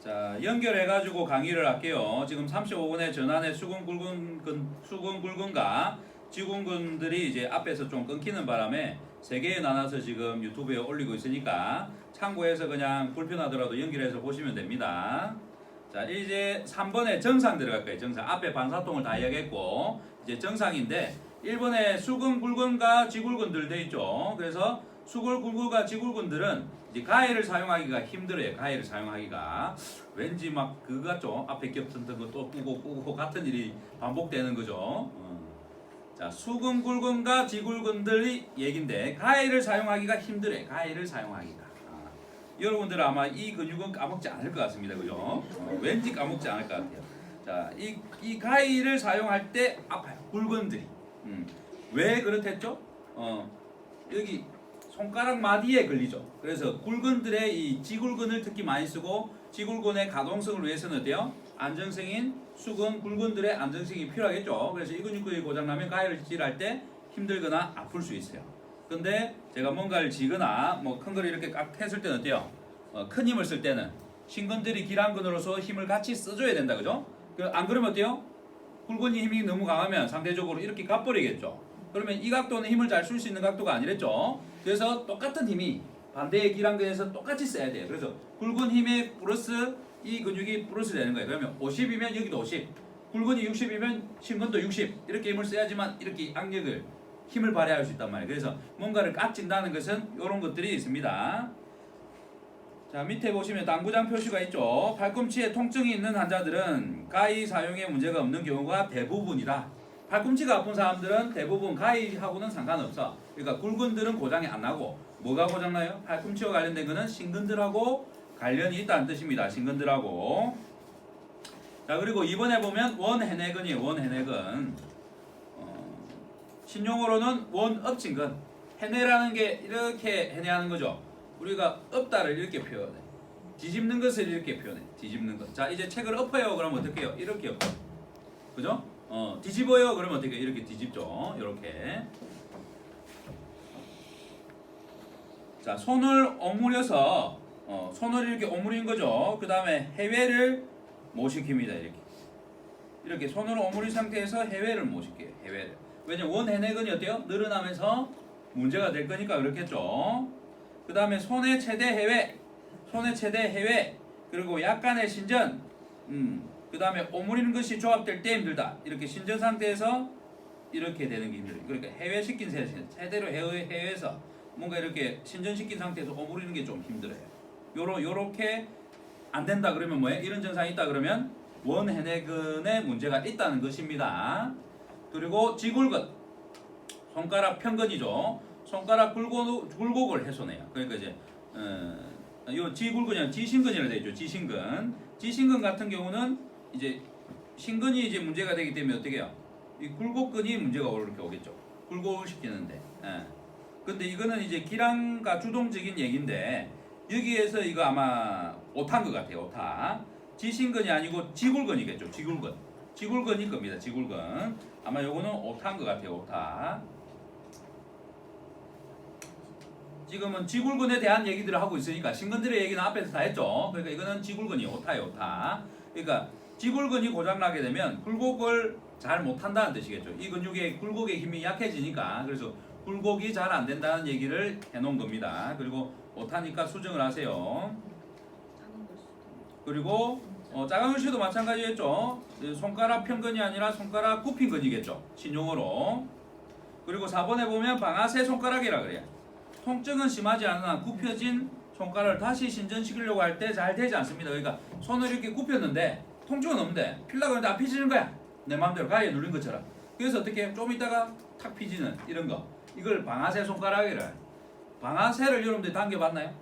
자, 연결해가지고 강의를 할게요. 지금 35분에 전환의 수근굴근과 지gun근들이 이제 앞에서 좀 끊기는 바람에 세 개에 나눠서 지금 유튜브에 올리고 있으니까 참고해서 그냥 불편하더라도 연결해서 보시면 됩니다. 자, 이제 3번에 정상 들어갈 거예요. 정상. 앞에 반사통을 다 이야기했고 이제 정상인데 1번에 수근굴근과 지굴근들 돼 있죠. 그래서 수근굴근과 지굴근들은 이제 가해를 사용하기가 힘들어요. 가해를 사용하기가 왠지 막 그거 같죠. 앞에 겹쳤던 거 또 꾸고 같은 일이 반복되는 거죠. 자, 수근굴근과 지굴근들이 얘긴데 가해를 사용하기가 힘들어요. 가해를 사용하기가. 여러분들 아마 이 근육은 까먹지 않을 것 같습니다. 그죠? 왠지 까먹지 않을 것 같아요. 자, 이 가해를 사용할 때 아파요. 굴근들이. 왜 그렇댔죠? 여기 손가락 마디에 걸리죠. 그래서 굴근들의 이 지굴근을 특히 많이 쓰고 지굴근의 가동성을 위해서는 어때요? 안정성인 수근, 굴근들의 안정성이 필요하겠죠. 그래서 이 근육근이 고장나면 가해를 질할 때 힘들거나 아플 수 있어요. 근데 제가 뭔가를 지거나 뭐 큰 걸 이렇게 깍 했을 때는 어때요? 큰 힘을 쓸 때는 신근들이 기란근으로서 힘을 같이 써줘야 된다. 그죠? 안 그러면 어때요? 굴근이 힘이 너무 강하면 상대적으로 이렇게 가버리겠죠. 그러면 이 각도는 힘을 잘 쓸 수 있는 각도가 아니랬죠. 그래서 똑같은 힘이 반대의 기란근에서 똑같이 써야 돼요. 그래서 굵은 힘에 플러스 이 근육이 플러스 되는 거예요. 그러면 50이면 여기도 50, 굵은이 60이면 신근도 60 이렇게 힘을 써야지만 이렇게 악력을 힘을 발휘할 수 있단 말이에요. 그래서 뭔가를 깍진다는 것은 이런 것들이 있습니다. 자, 밑에 보시면 당구장 표시가 있죠. 팔꿈치에 통증이 있는 환자들은 가위 사용에 문제가 없는 경우가 대부분이다. 팔꿈치가 아픈 사람들은 대부분 가위하고는 상관없어. 그러니까 굴근들은 고장이 안 나고 뭐가 고장나요? 팔꿈치와 관련된 거는 신근들하고 관련이 있다는 뜻입니다. 신근들하고. 자, 그리고 이번에 보면 원해내근이에요. 원해내근. 신용어로는 원업진근. 해내라는 게 이렇게 해내하는 거죠. 우리가 엎다를 이렇게 표현해. 뒤집는 것을 이렇게 표현해. 뒤집는 것. 자, 이제 책을 엎어요. 그러면 어떻게 해요? 이렇게 엎어요. 그죠? 뒤집어요. 그러면 어떻게 해요? 이렇게 뒤집죠. 이렇게. 자, 손을 오므려서 손을 이렇게 오므린 거죠. 그 다음에 해외를 못 시킵니다. 이렇게 손을 오므린 상태에서 해외를 못 시켜요. 해외를. 왜냐면 원해내근이 어때요? 늘어나면서 문제가 될 거니까 그렇겠죠. 그 다음에 손의 최대 해외, 손의 최대 해외, 그리고 약간의 신전, 그 다음에 오므리는 것이 조합될 때 힘들다. 이렇게 신전 상태에서 이렇게 되는 게 힘들어요. 그러니까 해외시킨 세대로 해외에서 뭔가 이렇게 신전시킨 상태에서 오므리는 게 좀 힘들어요. 요렇게 안 된다 그러면 뭐예요? 이런 증상이 있다 그러면 원해내근에 문제가 있다는 것입니다. 그리고 지굴근, 손가락 편근이죠. 손가락 굴곡을 훼손해요. 그러니까 이제 요 지굴근이 지신근이라 되어 있죠. 지신근 같은 경우는 이제 신근이 이제 문제가 되기 때문에 어떻게 해요? 이 굴곡근이 문제가 이렇게 오겠죠. 굴곡을 시키는데. 근데 이거는 이제 기량과 주동적인 얘기인데 여기에서 이거 아마 오타인 것 같아요. 오타. 지신근이 아니고 지굴근이겠죠. 지굴근일 겁니다. 지굴근. 아마 요거는 오타인 것 같아요. 오타. 지금은 지굴근에 대한 얘기들을 하고 있으니까 신근들의 얘기는 앞에서 다 했죠. 그러니까 이거는 지굴근이 오타예요. 오타. 그러니까 지굴근이 고장나게 되면 굴곡을 잘 못한다는 뜻이겠죠. 이 근육의 굴곡의 힘이 약해지니까 그래서 굴곡이 잘 안 된다는 얘기를 해놓은 겁니다. 그리고 오타니까 수정을 하세요. 그리고 작은 글씨도 마찬가지겠죠. 손가락 편근이 아니라 손가락 굽힌근이겠죠. 신용어로. 그리고 4번에 보면 방아쇠 손가락이라 그래요. 통증은 심하지 않으나 굽혀진 손가락을 다시 신전시키려고 할 때 잘 되지 않습니다. 그러니까 손을 이렇게 굽혔는데 통증은 없는데 필라고 하는데 안 피지는 거야. 내 마음대로 가위에 눌린 것처럼. 그래서 어떻게 좀 이따가 탁 피지는 이런 거. 이걸 방아쇠 손가락이라. 방아쇠를 여러분들이 당겨봤나요?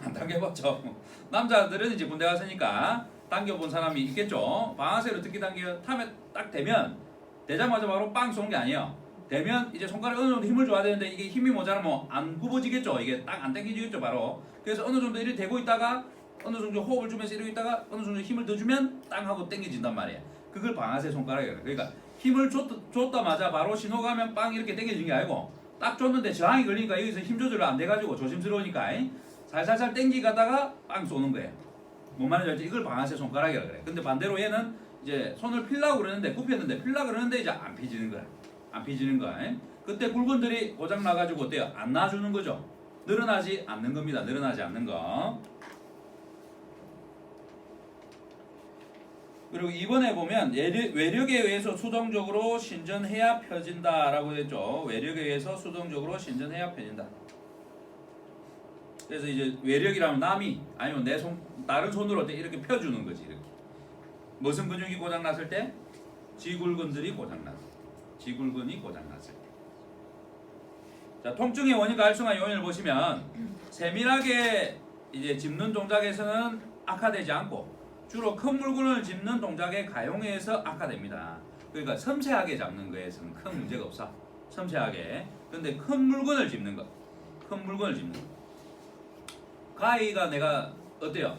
안 당겨봤죠. 남자들은 이제 군대 갔으니까 당겨본 사람이 있겠죠. 방아쇠를 어떻게 당겨요? 탐에 딱 되면 되자마자 바로 빵 쏘는 게 아니에요. 되면 이제 손가락에 어느 정도 힘을 줘야 되는데 이게 힘이 모자라면 안 굽어지겠죠. 이게 딱 안 당겨지겠죠. 바로. 그래서 어느 정도 이렇게 되고 있다가 어느 정도 호흡을 주면서 이러고 있다가 어느 정도 힘을 더 주면 땅 하고 당겨진단 말이에요. 그걸 방아쇠 손가락이에요. 그러니까 힘을 줬다마자 바로 신호가 가면 빵 이렇게 당겨지는 게 아니고 딱 줬는데 저항이 걸리니까 여기서 힘 조절이 안 돼가지고 조심스러우니까 살살살 당기가다가 빵 쏘는 거예요. 뭔 말인지 알지? 이걸 방아쇠 손가락이라 그래. 근데 반대로 얘는 이제 손을 필라고 그러는데 굽혔는데 필라 그러는데 이제 안 피지는 거야. 안 피지는 거야. 그때 굵은들이 고장 나가지고 어때요? 안 놔주는 거죠. 늘어나지 않는 겁니다. 늘어나지 않는 거. 그리고 이번에 보면 외력에 의해서 수동적으로 신전해야 펴진다라고 했죠. 외력에 의해서 수동적으로 신전해야 펴진다. 그래서 이제 외력이라면 남이 아니면 내 손 다른 손으로 이렇게 펴주는 거지. 이렇게 무슨 근육이 고장 났을 때 지굴근들이 고장 났을 때, 지굴근이 고장 났을 때. 자, 통증의 원인과 활성화 요인을 보시면 세밀하게 이제 짚는 동작에서는 악화되지 않고 주로 큰 물건을 짚는 동작에 가용해서 악화됩니다. 그러니까 섬세하게 잡는 거에서는 큰 문제가 없어. 섬세하게. 근데 큰 물건을 짚는 거, 큰 물건을 짚는 거. 가위가 내가 어때요?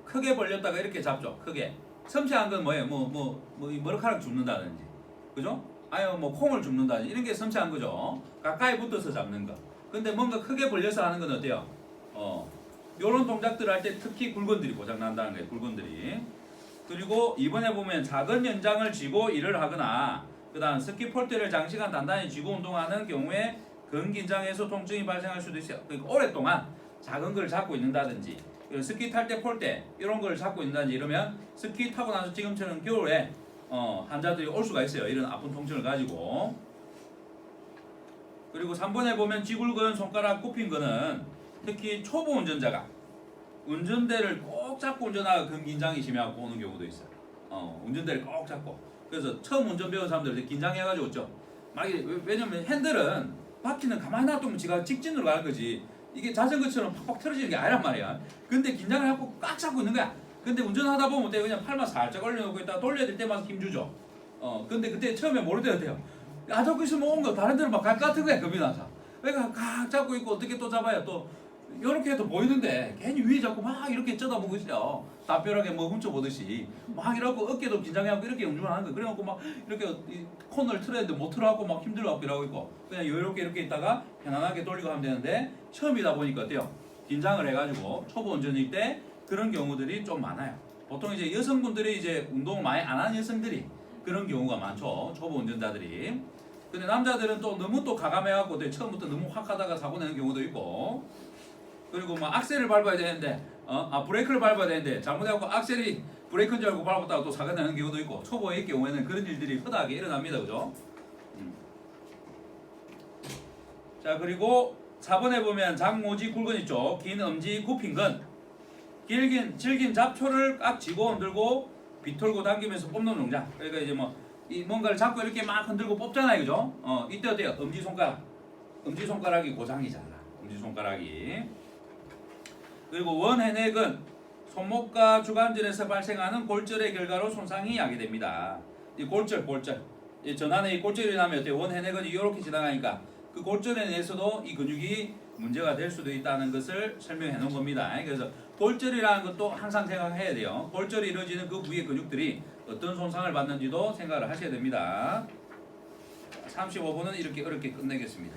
크게 벌렸다가 이렇게 잡죠. 크게. 섬세한 건 뭐예요? 머리카락 줍는다든지, 그죠? 아니면 뭐 콩을 줍는다든지 이런 게 섬세한 거죠. 가까이 붙어서 잡는 거. 근데 뭔가 크게 벌려서 하는 건 어때요? 요런 동작들 할 때 특히 굵은들이 고장 난다는 거예요. 굵은들이. 그리고 이번에 보면 작은 연장을 쥐고 일을 하거나 그다음 스키 폴대를 장시간 단단히 쥐고 운동하는 경우에 근긴장에서 통증이 발생할 수도 있어요. 그러니까 오랫동안 작은 걸 잡고 있는다든지 스키 탈 때 폴대 이런 걸 잡고 있는다든지 이러면 스키 타고 나서 지금처럼 겨울에 환자들이 올 수가 있어요. 이런 아픈 통증을 가지고. 그리고 3번에 보면 지굴근 손가락 굽힌 거는 특히 초보 운전자가 운전대를 꼭 잡고 운전하고 근긴장이 심해갖고 오는 경우도 있어요. 운전대를 꼭 잡고. 그래서 처음 운전 배운 사람들 긴장해가지고 오죠. 왜냐면 핸들은 바퀴는 가만히 놔두면 지가 직진으로 가는 거지. 이게 자전거처럼 팍팍 틀어지는 게 아니란 말이야. 근데 긴장을 하고 꽉 잡고 있는 거야. 근데 운전하다 보면 어때요? 그냥 팔만 살짝 올려놓고 있다가 돌려야 될 때마다 힘주죠. 근데 그때 처음에 모를 때 어때요? 아, 저거 있으면 온 거 다른 데로 막 갈 것 같은 거야. 겁이 나서. 그러니까 꽉 잡고 있고 어떻게 또 잡아요? 또 이렇게 해도 보이는데 괜히 위에 잡고 막 이렇게 쳐다보고 있어요. 답변하게 뭐 훔쳐보듯이 막 이러고 어깨도 긴장해갖고 이렇게 운전하는 거. 그래갖고 막 이렇게 코너를 틀었는데 못 틀어갖고 막 힘들어갖고 이러고 있고 그냥 이렇게 있다가 편안하게 돌리고 하면 되는데 처음이다 보니까 어때요? 긴장을 해가지고 초보 운전일 때 그런 경우들이 좀 많아요. 보통 이제 여성분들이 이제 운동을 많이 안 하는 여성들이 그런 경우가 많죠. 초보 운전자들이. 근데 남자들은 또 너무 또 가감해갖고 처음부터 너무 확 하다가 사고 내는 경우도 있고. 그리고 뭐 악셀을 밟아야 되는데 브레이크를 밟아야 되는데 잘못해갖고 악셀이 브레이크인 줄 알고 밟았다가 또 사고 내는 경우도 있고. 초보의 경우에는 그런 일들이 흔하게 일어납니다. 그죠? 자, 그리고 4번에 보면 장모지 굵은 있죠. 긴 엄지 굽힌 건 질긴 잡초를 깍 쥐고 흔들고 비틀고 당기면서 뽑는 동작. 그러니까 이제 이 뭔가를 잡고 이렇게 막 흔들고 뽑잖아요. 그죠? 이때 어때요? 엄지손가락이 고장이잖아. 엄지손가락이. 그리고 원해넥은 손목과 주관절에서 발생하는 골절의 결과로 손상이 야기됩니다. 이 골절. 이 전환에 이 골절이 나면 어때요? 원해넥은 이렇게 지나가니까 그 골절에 대해서도 이 근육이 문제가 될 수도 있다는 것을 설명해 놓은 겁니다. 그래서 골절이라는 것도 항상 생각해야 돼요. 골절이 이루어지는 그 부위의 근육들이 어떤 손상을 받는지도 생각을 하셔야 됩니다. 35분은 이렇게 어렵게 끝내겠습니다.